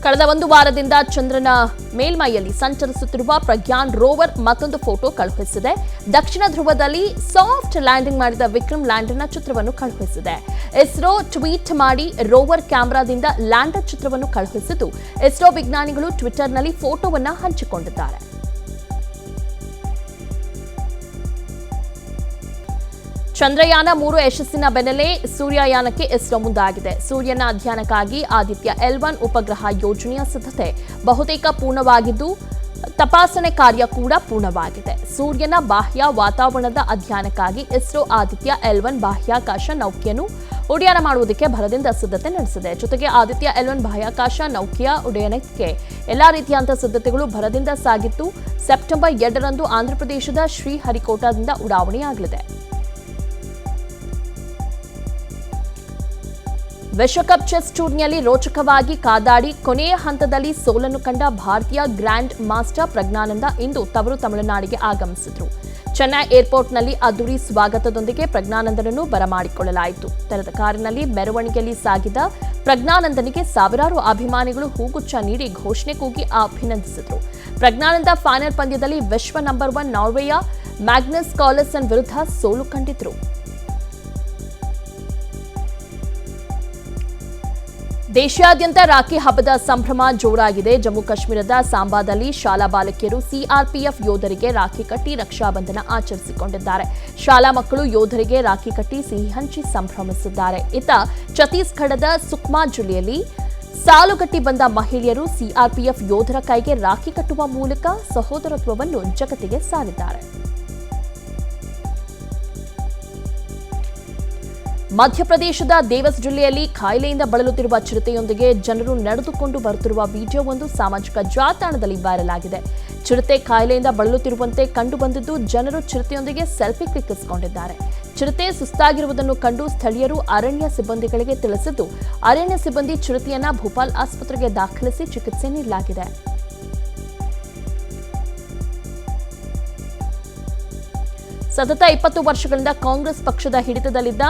ಕಳೆದ 1 ವಾರದಿಂದ ಚಂದ್ರನ ಮೇಲ್ಮೈಯಲ್ಲಿ ಸಂಚರಿಸುತ್ತಿರುವ ಪ್ರಜ್ಞಾನ್ ರೋವರ್ ಮತ್ತೊಂದು ಫೋಟೋ ಕಳುಹಿಸಿದೆ. ದಕ್ಷಿಣ ಧ್ರುವದಲ್ಲಿ ಸಾಫ್ಟ್ ಲ್ಯಾಂಡಿಂಗ್ ಮಾಡಿದ ವಿಕ್ರಮ್ ಲ್ಯಾಂಡರ್ನ ಚಿತ್ರವನ್ನು ಕಳುಹಿಸಿದೆ. ಇಸ್ರೋ ಟ್ವೀಟ್ ಮಾಡಿ ರೋವರ್ ಕ್ಯಾಮೆರಾದಿಂದ ಲ್ಯಾಂಡರ್ ಚಿತ್ರವನ್ನು ಕಳುಹಿಸಿದ್ದು, ಇಸ್ರೋ ವಿಜ್ಞಾನಿಗಳು ಟ್ವಿಟರ್ನಲ್ಲಿ ಫೋಟೋವನ್ನು ಹಂಚಿಕೊಂಡಿದ್ದಾರೆ. ಚಂದ್ರಯಾನ 3 ಯಶಸ್ಸಿನ ಬೆನ್ನಲ್ಲೇ ಸೂರ್ಯಯಾನಕ್ಕೆ ಇಸ್ರೋ ಮುಂದಾಗಿದೆ. ಸೂರ್ಯನ ಅಧ್ಯಯನಕ್ಕಾಗಿ ಆದಿತ್ಯ L1 ಉಪಗ್ರಹ ಯೋಜನೆಯ ಸಿದ್ಧತೆ ಬಹುತೇಕ ಪೂರ್ಣವಾಗಿದ್ದು, ತಪಾಸಣೆ ಕಾರ್ಯ ಕೂಡ ಪೂರ್ಣವಾಗಿದೆ. ಸೂರ್ಯನ ಬಾಹ್ಯ ವಾತಾವರಣದ ಅಧ್ಯಯನಕ್ಕಾಗಿ ಇಸ್ರೋ ಆದಿತ್ಯ L1 ಬಾಹ್ಯಾಕಾಶ ನೌಕೆಯನ್ನು ಉಡ್ಡಯನ ಮಾಡುವುದಕ್ಕೆ ಭರದಿಂದ ಸಿದ್ಧತೆ ನಡೆಸಿದೆ. ಜೊತೆಗೆ ಆದಿತ್ಯ L1 ಬಾಹ್ಯಾಕಾಶ ನೌಕೆಯ ಉಡ್ಡಯನಕ್ಕೆ ಎಲ್ಲಾ ರೀತಿಯಂತಹ ಸಿದ್ಧತೆಗಳು ಭರದಿಂದ ಸಾಗಿದ್ದು, ಸೆಪ್ಟೆಂಬರ್ 2ರಂದು ಆಂಧ್ರಪ್ರದೇಶದ ಶ್ರೀಹರಿಕೋಟಾದಿಂದ ಉಡಾವಣೆಯಾಗಲಿದೆ. ವಿಶ್ವಕಪ್ ಚೆಸ್ ಟೂರ್ನಿಯಲ್ಲಿ ರೋಚಕವಾಗಿ ಕಾದಾಡಿ ಕೊನೆಯ ಹಂತದಲ್ಲಿ ಸೋಲನ್ನು ಕಂಡ ಭಾರತೀಯ ಗ್ರ್ಯಾಂಡ್ ಮಾಸ್ಟರ್ ಪ್ರಜ್ಞಾನಂದ ಇಂದು ತವರು ತಮಿಳುನಾಡಿಗೆ ಆಗಮಿಸಿದರು. ಚೆನ್ನೈ ಏರ್ಪೋರ್ಟ್ನಲ್ಲಿ ಅದ್ದೂರಿ ಸ್ವಾಗತದೊಂದಿಗೆ ಪ್ರಜ್ಞಾನಂದನನ್ನು ಬರಮಾಡಿಕೊಳ್ಳಲಾಯಿತು. ತೆರೆದ ಕಾರಿನಲ್ಲಿ ಮೆರವಣಿಗೆಯಲ್ಲಿ ಸಾಗಿದ ಪ್ರಜ್ಞಾನಂದನಿಗೆ ಸಾವಿರಾರು ಅಭಿಮಾನಿಗಳು ಹೂಗುಚ್ಛ ನೀಡಿ ಘೋಷಣೆ ಕೂಗಿ ಅಭಿನಂದಿಸಿದರು. ಪ್ರಜ್ಞಾನಂದ ಫೈನಲ್ ಪಂದ್ಯದಲ್ಲಿ ವಿಶ್ವ ನಂಬರ್ 1 ನಾರ್ವೆಯ ಮ್ಯಾಗ್ನಸ್ ಕಾರ್ಲ್ಸನ್ ವಿರುದ್ಧ ಸೋಲು ಕಂಡಿದ್ರು. ದೇಶಾದ್ಯಂತ ರಾಖಿ ಹಬ್ಬದ ಸಂಭ್ರಮ ಜೋರಾಗಿದೆ. ಜಮ್ಮು ಕಾಶ್ಮೀರದ ಸಾಂಬಾದಲ್ಲಿ ಶಾಲಾ ಬಾಲಕಿಯರು ಸಿಆರ್ಪಿಎಫ್ ಯೋಧರಿಗೆ ರಾಖಿ ಕಟ್ಟಿ ರಕ್ಷಾಬಂಧನ ಆಚರಿಸಿಕೊಂಡಿದ್ದಾರೆ. ಶಾಲಾ ಮಕ್ಕಳು ಯೋಧರಿಗೆ ರಾಖಿ ಕಟ್ಟಿ ಸಿಹಿ ಹಂಚಿ ಸಂಭ್ರಮಿಸಿದ್ದಾರೆ. ಇತ್ತ ಛತ್ತೀಸ್ಗಢದ ಸುಕ್ಮಾ ಜಿಲ್ಲೆಯಲ್ಲಿ ಸಾಲುಗಟ್ಟಿ ಬಂದ ಮಹಿಳೆಯರು ಸಿಆರ್ಪಿಎಫ್ ಯೋಧರ ಕೈಗೆ ರಾಖಿ ಕಟ್ಟುವ ಮೂಲಕ ಸಹೋದರತ್ವವನ್ನು ಜಗತ್ತಿಗೆ ಸಾರಿದ್ದಾರೆ. ಮಧ್ಯಪ್ರದೇಶದ ದೇವಸ್ ಜಿಲ್ಲೆಯಲ್ಲಿ ಕಾಯಿಲೆಯಿಂದ ಬಳಲುತ್ತಿರುವ ಚಿರತೆಯೊಂದಿಗೆ ಜನರು ನಡೆದುಕೊಂಡು ಬರುತ್ತಿರುವ ವಿಡಿಯೋವೊಂದು ಸಾಮಾಜಿಕ ಜಾಲತಾಣದಲ್ಲಿ ವೈರಲ್ ಆಗಿದೆ. ಚಿರತೆ ಕಾಯಿಲೆಯಿಂದ ಬಳಲುತ್ತಿರುವಂತೆ ಕಂಡುಬಂದಿದ್ದು, ಜನರು ಚಿರತೆಯೊಂದಿಗೆ ಸೆಲ್ಫಿ ಕ್ಲಿಕ್ಕಿಸಿಕೊಂಡಿದ್ದಾರೆ. ಚಿರತೆ ಸುಸ್ತಾಗಿರುವುದನ್ನು ಕಂಡು ಸ್ಥಳೀಯರು ಅರಣ್ಯ ಸಿಬ್ಬಂದಿಗಳಿಗೆ ತಿಳಿಸಿದ್ದು, ಅರಣ್ಯ ಸಿಬ್ಬಂದಿ ಚಿರತೆಯನ್ನ ಭೋಪಾಲ್ ಆಸ್ಪತ್ರೆಗೆ ದಾಖಲಿಸಿ ಚಿಕಿತ್ಸೆ ನೀಡಲಾಗಿದೆ. ಸತತ 20 ವರ್ಷಗಳಿಂದ ಕಾಂಗ್ರೆಸ್ ಪಕ್ಷದ ಹಿಡಿತದಲ್ಲಿದ್ದ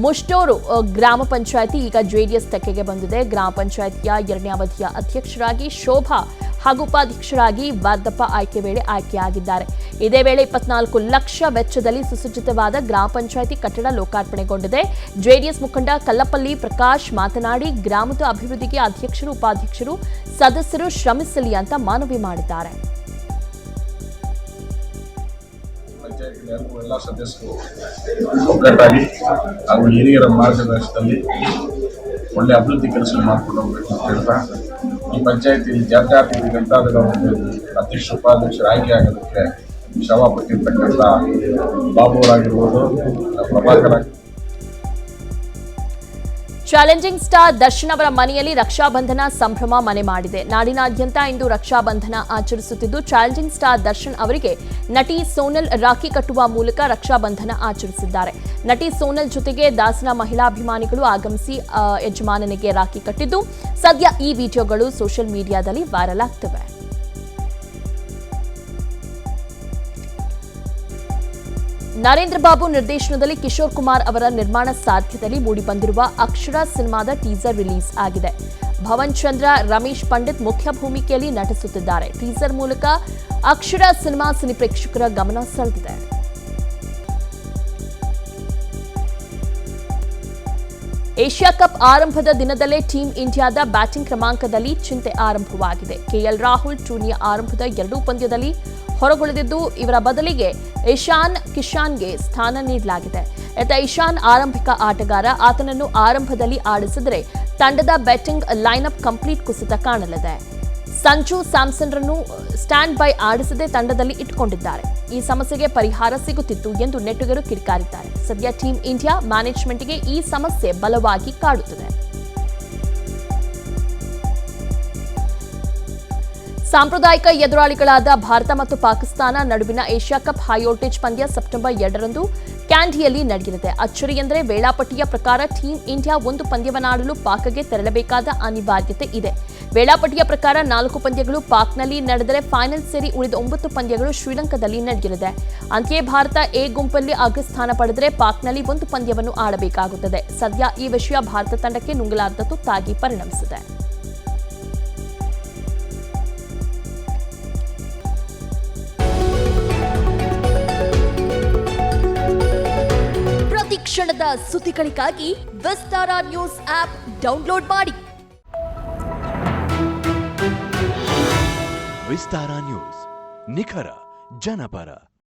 ಮುಷ್ಟೂರು ಗ್ರಾಮ ಪಂಚಾಯಿತಿ ಈಗ ಜೆಡಿಎಸ್ ತೆಕ್ಕೆಗೆ ಬಂದಿದೆ. ಗ್ರಾಮ ಪಂಚಾಯಿತಿಯ 2ನೇ ಅವಧಿಯ ಅಧ್ಯಕ್ಷರಾಗಿ ಶೋಭಾ ಹಾಗೂ ಉಪಾಧ್ಯಕ್ಷರಾಗಿ ವಾದ್ದಪ್ಪ ಆಯ್ಕೆ ವೇಳೆ ಆಯ್ಕೆಯಾಗಿದ್ದಾರೆ. ಇದೇ ವೇಳೆ 24 ಲಕ್ಷ ವೆಚ್ಚದಲ್ಲಿ ಸುಸಜ್ಜಿತವಾದ ಗ್ರಾಮ ಪಂಚಾಯಿತಿ ಕಟ್ಟಡ ಲೋಕಾರ್ಪಣೆಗೊಂಡಿದೆ. ಜೆಡಿಎಸ್ ಮುಖಂಡ ಕಲ್ಲಪಲ್ಲಿ ಪ್ರಕಾಶ್ ಮಾತನಾಡಿ, ಗ್ರಾಮದ ಅಭಿವೃದ್ಧಿಗೆ ಅಧ್ಯಕ್ಷರು, ಉಪಾಧ್ಯಕ್ಷರು, ಸದಸ್ಯರು ಶ್ರಮಿಸಲಿ ಅಂತ ಮನವಿ ಮಾಡಿದ್ದಾರೆ. ಎಲ್ಲ ಸದಸ್ಯರು ಒಗ್ಗಟ್ಟಾಗಿ ಹಾಗೂ ಹಿರಿಯರ ಮಾರ್ಗದರ್ಶನದಲ್ಲಿ ಒಳ್ಳೆ ಅಭಿವೃದ್ಧಿ ಕೆಲಸ ಮಾಡಿಕೊಂಡು ಹೋಗಬೇಕು ಅಂತ ಹೇಳ್ತಾ, ಈ ಪಂಚಾಯತಿಯಲ್ಲಿ ಜಾತ್ಯಾತೀತ ಜನತಾದಳ ಅಧ್ಯಕ್ಷ ಉಪಾಧ್ಯಕ್ಷರು ಆಯ್ಕೆ ಆಗೋದಕ್ಕೆ ಶ್ರಮ ಪಟ್ಟಿರ್ತಕ್ಕಂಥ ಬಾಬು ಅವರಾಗಿರ್ಬೋದು, ಪ್ರಭಾಕರ್. ಚಾಲೆಂಜಿಂಗ್ ಸ್ಟಾರ್ ದರ್ಶನ್ ಅವರ ಮನೆಯಲ್ಲಿ ರಕ್ಷಾಬಂಧನ ಸಂಭ್ರಮ ಮನೆ ಮಾಡಿದೆ. ನಾಡಿನಾದ್ಯಂತ ಇಂದು ರಕ್ಷಾಬಂಧನ ಆಚರಿಸುತ್ತಿದ್ದು, ಚಾಲೆಂಜಿಂಗ್ ಸ್ಟಾರ್ ದರ್ಶನ್ ಅವರಿಗೆ ನಟಿ ಸೋನಲ್ ರಾಖಿ ಕಟ್ಟುವ ಮೂಲಕ ರಕ್ಷಾಬಂಧನ ಆಚರಿಸಿದ್ದಾರೆ. ನಟಿ ಸೋನಲ್ ಜೊತೆಗೆ ದಾಸನ ಮಹಿಳಾಭಿಮಾನಿಗಳು ಆಗಮಿಸಿ ಯಜಮಾನನಿಗೆ ರಾಖಿ ಕಟ್ಟಿದ್ದು, ಸದ್ಯ ಈ ವಿಡಿಯೋಗಳು ಸೋಷಿಯಲ್ ಮೀಡಿಯಾದಲ್ಲಿ ವೈರಲ್ ಆಗ್ತಿವೆ. ನರೇಂದ್ರ ಬಾಬು ನಿರ್ದೇಶನದಲ್ಲಿ ಕಿಶೋರ್ ಕುಮಾರ್ ಅವರ ನಿರ್ಮಾಣ ಸಾಧ್ಯತೆಯಲ್ಲಿ ಮೂಡಿಬಂದಿರುವ ಅಕ್ಷರ ಸಿನಿಮಾದ ಟೀಸರ್ ರಿಲೀಸ್ ಆಗಿದೆ. ಭವನ್ ಚಂದ್ರ, ರಮೇಶ್ ಪಂಡಿತ್ ಮುಖ್ಯ ಭೂಮಿಕೆಯಲ್ಲಿ ನಟಿಸುತ್ತಿದ್ದಾರೆ. ಟೀಸರ್ ಮೂಲಕ ಅಕ್ಷರ ಸಿನಿಮಾ ಸಿನಿ ಪ್ರೇಕ್ಷಕರ ಗಮನ ಸೆಳೆದಿದೆ. ಏಷ್ಯಾ ಕಪ್ ಆರಂಭದ ದಿನದಲ್ಲೇ ಟೀಂ ಇಂಡಿಯಾದ ಬ್ಯಾಟಿಂಗ್ ಕ್ರಮಾಂಕದಲ್ಲಿ ಚಿಂತೆ ಆರಂಭವಾಗಿದೆ. ಕೆಎಲ್ ರಾಹುಲ್ ಟೂರ್ನಿಯ ಆರಂಭದ 2 ಪಂದ್ಯದಲ್ಲಿ ಹೊರಗುಳಿದಿದ್ದು, ಇವರ ಬದಲಿಗೆ ಇಶಾನ್ ಕಿಶಾನ್ಗೆ ಸ್ಥಾನ ನೀಡಲಾಗಿದೆ. ಇಶಾನ್ ಆರಂಭಿಕ ಆಟಗಾರ. ಆತನನ್ನು ಆರಂಭದಲ್ಲಿ ಆಡಿಸಿದರೆ ತಂಡದ ಬ್ಯಾಟಿಂಗ್ ಲೈನ್ಅಪ್ ಕಂಪ್ಲೀಟ್ ಕುಸಿತ ಕಾಣಲಿದೆ. ಸಂಜು ಸ್ಯಾಮ್ಸನ್ರನ್ನು ಸ್ಟ್ಯಾಂಡ್ ಬೈ ಆಡಿಸದೆ ತಂಡದಲ್ಲಿ ಇಟ್ಟುಕೊಂಡಿದ್ದಾರೆ. ಈ ಸಮಸ್ಯೆಗೆ ಪರಿಹಾರ ಸಿಗುತ್ತಿತ್ತು ಎಂದು ನೆಟ್ಟಿಗರು ಕಿಡಿಕಾರಿದ್ದಾರೆ. ಸದ್ಯ ಟೀಂ ಇಂಡಿಯಾ ಮ್ಯಾನೇಜ್ಮೆಂಟ್ಗೆ ಈ ಸಮಸ್ಯೆ ಬಲವಾಗಿ ಕಾಡುತ್ತಿದೆ. ಸಾಂಪ್ರದಾಯಿಕ ಎದುರಾಳಿಗಳಾದ ಭಾರತ ಮತ್ತು ಪಾಕಿಸ್ತಾನ ನಡುವಿನ ಏಷ್ಯಾ ಕಪ್ ಹೈವೋಲ್ಟೇಜ್ ಪಂದ್ಯ ಸೆಪ್ಟೆಂಬರ್ 2ರಂದು ಕ್ಯಾಂಡಿಯಲ್ಲಿ ನಡೆಯಲಿದೆ. ಅಚ್ಚರಿ ಎಂದರೆ ವೇಳಾಪಟ್ಟಿಯ ಪ್ರಕಾರ ಟೀಂ ಇಂಡಿಯಾ ಒಂದು ಪಂದ್ಯವನ್ನಾಡಲು ಪಾಕ್ಗೆ ತೆರಳಬೇಕಾದ ಅನಿವಾರ್ಯತೆ ಇದೆ. ವೇಳಾಪಟ್ಟಿಯ ಪ್ರಕಾರ 4 ಪಂದ್ಯಗಳು ಪಾಕ್ನಲ್ಲಿ ನಡೆದರೆ ಫೈನಲ್ ಸೇರಿ ಉಳಿದ 9 ಪಂದ್ಯಗಳು ಶ್ರೀಲಂಕಾದಲ್ಲಿ ನಡೆಯಲಿದೆ. ಅಂತೆಯೇ ಭಾರತ ಎ ಗುಂಪಲ್ಲಿ ಅಗ್ರಸ್ಥಾನ ಪಡೆದರೆ ಪಾಕ್ನಲ್ಲಿ ಒಂದು ಪಂದ್ಯವನ್ನು ಆಡಬೇಕಾಗುತ್ತದೆ. ಸದ್ಯ ಈ ವಿಷಯ ಭಾರತ ತಂಡಕ್ಕೆ ನುಂಗಲಾರದ ತುತ್ತಾಗಿ ಪರಿಣಮಿಸಿದೆ. ಕ್ಷಣದ ಸುದ್ದಿಗಳಿಗಾಗಿ ವಿಸ್ತಾರ ನ್ಯೂಸ್ ಆಪ್ ಡೌನ್ಲೋಡ್ ಮಾಡಿ. ವಿಸ್ತಾರ ನ್ಯೂಸ್, ನಿಖರ ಜನಪರ.